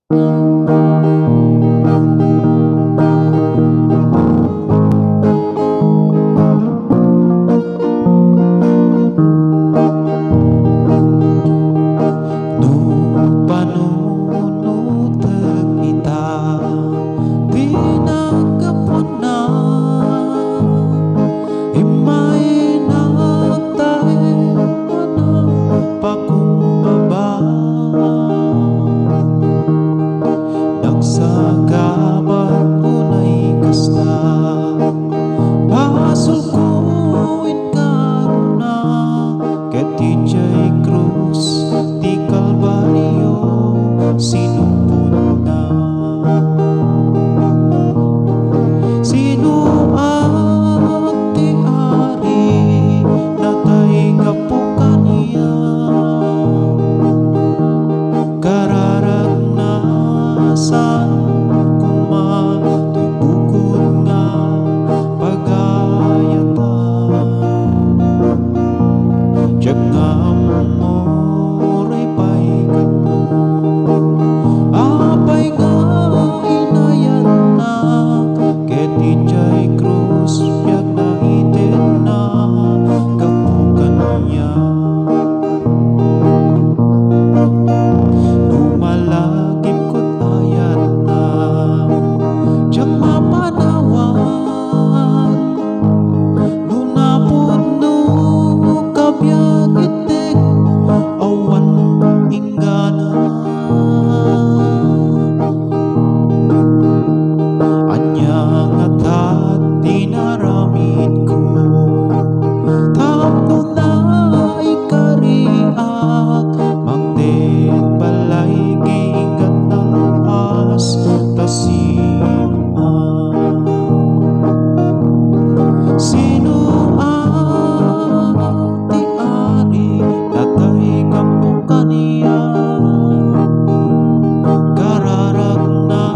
Nung panunutan kita, pinagkapuna, may nagtayo na pakumbaba. Nagsagabat unay kasta, pasulkuin karuna, ket DJ Cruz ti Kalbaryo sinupod na. Sino at ti ari natay kapukan niya, kararag na san kuma to'y bukod nga pagayata. Diyak nga moray paikat mo, apay nga inayat na, ket DJ Cruz biag na itin na kapukan niya. Lumalagip ko't ayat na, diyak mapanawag, lunapod no kabyag itik awan ingana. Anyang at dinaramid ko, tapno na ikariak, magdet balay gigat ng as tasiman. Sino ang ti ari natay kapukan niya, kararag na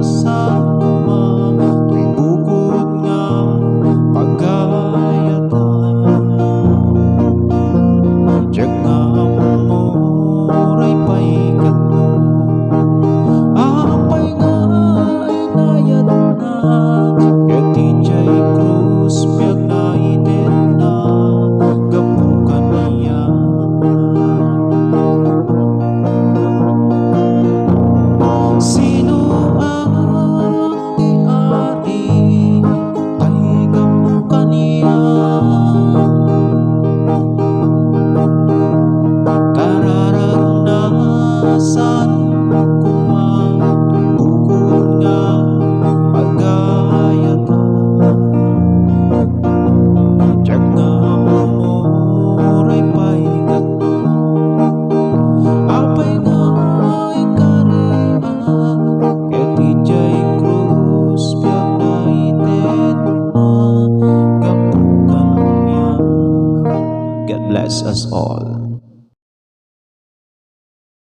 sa kuma to'y bukod nga pagayata. Diyak nga moray paikat mo, apay nga inayat na, ket DJ Cruz biag na itin na kapukan niya. Sino ang ti ari ay kapukan niya, kararag na san kuma to'y bukod nga pagayata. Diyak nga moray paikat mo, apay nga ikariak, ket DJ Cruz biag na itin na kapukan niya. God bless us all.